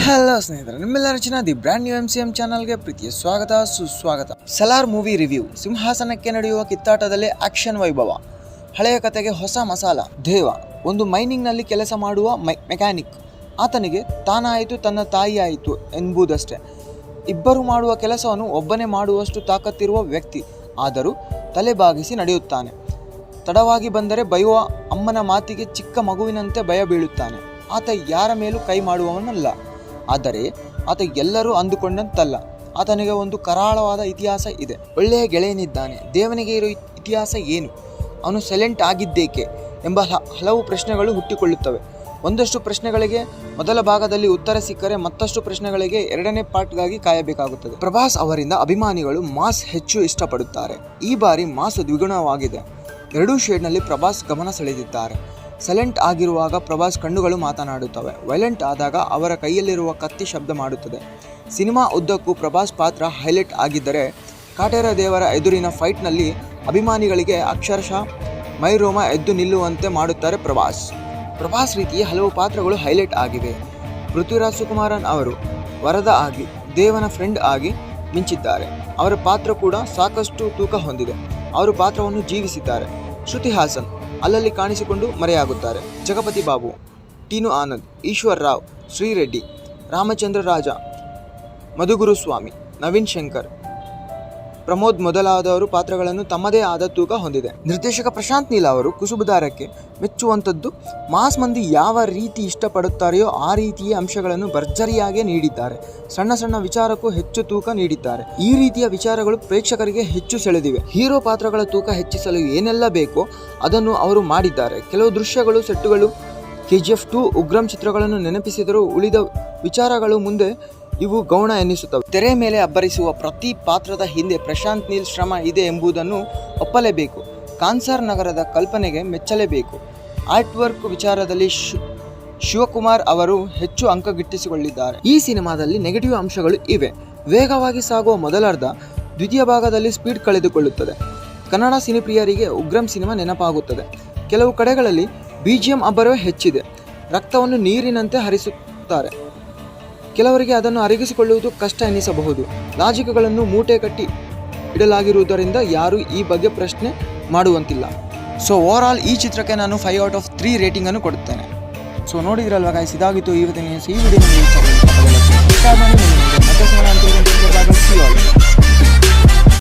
Hello ಸ್ನೇಹಿತರೆ, ನಿಮ್ಮೆಲ್ಲರ ರಚನಾ the brand new MCM ಚಾನಲ್ಗೆ ಪ್ರೀತಿಯ ಸ್ವಾಗತ ಸುಸ್ವಾಗತ. Salaar movie review. ಸಿಂಹಾಸನಕ್ಕೆ ನಡೆಯುವ ಕಿತ್ತಾಟದಲ್ಲಿ ಆಕ್ಷನ್ ವೈಭವ. ಹಳೆಯ ಕತೆಗೆ ಹೊಸ ಮಸಾಲ. ದೇವ ಒಂದು ಮೈನಿಂಗ್ನಲ್ಲಿ ಕೆಲಸ ಮಾಡುವ ಮೆಕ್ಯಾನಿಕ್. ಆತನಿಗೆ ತಾನಾಯಿತು ತನ್ನ ತಾಯಿ ಆಯಿತು ಎಂಬುದಷ್ಟೇ. ಇಬ್ಬರು ಮಾಡುವ ಕೆಲಸವನ್ನು ಒಬ್ಬನೇ ಮಾಡುವಷ್ಟು ತಾಕತ್ತಿರುವ ವ್ಯಕ್ತಿ. ಆದರೂ ತಲೆಬಾಗಿಸಿ ನಡೆಯುತ್ತಾನೆ. ತಡವಾಗಿ ಬಂದರೆ ಬೈಯುವ ಅಮ್ಮನ ಮಾತಿಗೆ ಚಿಕ್ಕ ಮಗುವಿನಂತೆ ಭಯ ಬೀಳುತ್ತಾನೆ. ಆತ ಯಾರ ಮೇಲೂ ಕೈ ಮಾಡುವವನಲ್ಲ. ಆದರೆ ಆತ ಎಲ್ಲರೂ ಅಂದುಕೊಂಡಂತಲ್ಲ. ಆತನಿಗೆ ಒಂದು ಕರಾಳವಾದ ಇತಿಹಾಸ ಇದೆ. ಒಳ್ಳೆಯ ಗೆಳೆಯನಿದ್ದಾನೆ. ದೇವನಿಗೆ ಇರೋ ಇತಿಹಾಸ ಏನು? ಅವನು ಸೈಲೆಂಟ್ ಆಗಿದ್ದೇಕೆ ಎಂಬ ಹಲವು ಪ್ರಶ್ನೆಗಳು ಹುಟ್ಟಿಕೊಳ್ಳುತ್ತವೆ. ಒಂದಷ್ಟು ಪ್ರಶ್ನೆಗಳಿಗೆ ಮೊದಲ ಭಾಗದಲ್ಲಿ ಉತ್ತರ ಸಿಕ್ಕರೆ ಮತ್ತಷ್ಟು ಪ್ರಶ್ನೆಗಳಿಗೆ ಎರಡನೇ ಪಾರ್ಟ್ಗಾಗಿ ಕಾಯಬೇಕಾಗುತ್ತದೆ. ಪ್ರಭಾಸ್ ಅವರಿಂದ ಅಭಿಮಾನಿಗಳು ಮಾಸ್ ಹೆಚ್ಚು ಇಷ್ಟಪಡುತ್ತಾರೆ. ಈ ಬಾರಿ ಮಾಸ್ ದ್ವಿಗುಣವಾಗಿದೆ. ಎರಡೂ ಶೇಡ್ನಲ್ಲಿ ಪ್ರಭಾಸ್ ಗಮನ ಸೆಳೆದಿದ್ದಾರೆ. ಸೈಲೆಂಟ್ ಆಗಿರುವಾಗ ಪ್ರಭಾಸ್ ಕಣ್ಣುಗಳು ಮಾತನಾಡುತ್ತವೆ. ವೈಲೆಂಟ್ ಆದಾಗ ಅವರ ಕೈಯಲ್ಲಿರುವ ಕತ್ತಿ ಶಬ್ದ ಮಾಡುತ್ತದೆ. ಸಿನಿಮಾ ಉದ್ದಕ್ಕೂ ಪ್ರಭಾಸ್ ಪಾತ್ರ ಹೈಲೈಟ್ ಆಗಿದ್ದರೆ, ಕಾಟೇರ ದೇವರ ಎದುರಿನ ಫೈಟ್ನಲ್ಲಿ ಅಭಿಮಾನಿಗಳಿಗೆ ಅಕ್ಷರಶಃ ಮೈರೋಮ ಎದ್ದು ನಿಲ್ಲುವಂತೆ ಮಾಡುತ್ತಾರೆ ಪ್ರಭಾಸ್ ರೀತಿಯ ಹಲವು ಪಾತ್ರಗಳು ಹೈಲೈಟ್ ಆಗಿವೆ. ಪೃಥ್ವಿರಾಜ್ ಸುಕುಮಾರನ್ ಅವರು ವರದ ಆಗಿ ದೇವನ ಫ್ರೆಂಡ್ ಆಗಿ ಮಿಂಚಿದ್ದಾರೆ. ಅವರ ಪಾತ್ರ ಕೂಡ ಸಾಕಷ್ಟು ತೂಕ ಹೊಂದಿದೆ. ಅವರು ಪಾತ್ರವನ್ನು ಜೀವಿಸಿದ್ದಾರೆ. ಶ್ರುತಿ ಹಾಸನ್ ಅಲ್ಲಲ್ಲಿ ಕಾಣಿಸಿಕೊಂಡು ಮರೆಯಾಗುತ್ತಾರೆ. ಜಗಪತಿ ಬಾಬು, ಟೀನು ಆನಂದ್, ಈಶ್ವರ್ ರಾವ್, ಶ್ರೀರೆಡ್ಡಿ, ರಾಮಚಂದ್ರ ರಾಜ, ಮಧುಗುರುಸ್ವಾಮಿ, ನವೀನ್ ಶಂಕರ್, ಪ್ರಮೋದ್ ಮೊದಲಾದವರು ಪಾತ್ರಗಳನ್ನು ತಮ್ಮದೇ ಆದ ತೂಕ ಹೊಂದಿದೆ. ನಿರ್ದೇಶಕ ಪ್ರಶಾಂತ್ ನೀಲ್ ಅವರು ಕುಸುಬುದಾರಕ್ಕೆ ಮೆಚ್ಚುವಂಥದ್ದು ಮಾಸ್ ಮಂದಿ ಯಾವ ರೀತಿ ಇಷ್ಟಪಡುತ್ತಾರೆಯೋ ಆ ರೀತಿಯ ಅಂಶಗಳನ್ನು ಭರ್ಜರಿಯಾಗಿ ನೀಡಿದ್ದಾರೆ. ಸಣ್ಣ ಸಣ್ಣ ವಿಚಾರಕ್ಕೂ ಹೆಚ್ಚು ತೂಕ ನೀಡಿದ್ದಾರೆ. ಈ ರೀತಿಯ ವಿಚಾರಗಳು ಪ್ರೇಕ್ಷಕರಿಗೆ ಹೆಚ್ಚು ಸೆಳೆದಿವೆ. ಹೀರೋ ಪಾತ್ರಗಳ ತೂಕ ಹೆಚ್ಚಿಸಲು ಏನೆಲ್ಲ ಬೇಕೋ ಅದನ್ನು ಅವರು ಮಾಡಿದ್ದಾರೆ. ಕೆಲವು ದೃಶ್ಯಗಳು, ಸೆಟ್ಟುಗಳು KGF 2, ಉಗ್ರಂ ಚಿತ್ರಗಳನ್ನು ನೆನಪಿಸಿದರೂ ಉಳಿದ ವಿಚಾರಗಳು ಮುಂದೆ ಇವು ಗೌಣ ಎನ್ನಿಸುತ್ತವೆ. ತೆರೆ ಮೇಲೆ ಅಬ್ಬರಿಸುವ ಪ್ರತಿ ಪಾತ್ರದ ಹಿಂದೆ ಪ್ರಶಾಂತ್ ನೀಲ್ ಶ್ರಮ ಇದೆ ಎಂಬುದನ್ನು ಒಪ್ಪಲೇಬೇಕು. ಕಾನ್ಸರ್ ನಗರದ ಕಲ್ಪನೆಗೆ ಮೆಚ್ಚಲೇಬೇಕು. ಆರ್ಟ್ ವರ್ಕ್ ವಿಚಾರದಲ್ಲಿ ಶಿವಕುಮಾರ್ ಅವರು ಹೆಚ್ಚು ಅಂಕ ಗಿಟ್ಟಿಸಿಕೊಂಡಿದ್ದಾರೆ. ಈ ಸಿನಿಮಾದಲ್ಲಿ ನೆಗೆಟಿವ್ ಅಂಶಗಳು ಇವೆ. ವೇಗವಾಗಿ ಸಾಗುವ ಮೊದಲರ್ಧ ದ್ವಿತೀಯ ಭಾಗದಲ್ಲಿ ಸ್ಪೀಡ್ ಕಳೆದುಕೊಳ್ಳುತ್ತದೆ. ಕನ್ನಡ ಸಿನಿಪ್ರಿಯರಿಗೆ ಉಗ್ರಂ ಸಿನಿಮಾ ನೆನಪಾಗುತ್ತದೆ. ಕೆಲವು ಕಡೆಗಳಲ್ಲಿ BGM ಅಬ್ಬರವೇ ಹೆಚ್ಚಿದೆ. ರಕ್ತವನ್ನು ನೀರಿನಂತೆ ಹರಿಸುತ್ತಾರೆ. ಕೆಲವರಿಗೆ ಅದನ್ನು ಅರಗಿಸಿಕೊಳ್ಳುವುದು ಕಷ್ಟ ಎನ್ನಿಸಬಹುದು. ಲಾಜಿಕ್ಗಳನ್ನು ಮೂಟೆ ಕಟ್ಟಿ ಇಡಲಾಗಿರುವುದರಿಂದ ಯಾರೂ ಈ ಬಗ್ಗೆ ಪ್ರಶ್ನೆ ಮಾಡುವಂತಿಲ್ಲ. ಸೊ ಓವರ್ ಆಲ್ ಈ ಚಿತ್ರಕ್ಕೆ ನಾನು 5/3 ರೇಟಿಂಗನ್ನು ಕೊಡುತ್ತೇನೆ. ಸೊ ನೋಡಿದ್ರಲ್ವ ಗೈಸ್, ಇದಾಗಿತ್ತು ಇವತ್ತಿನ ಈ ವಿಡಿಯೋ.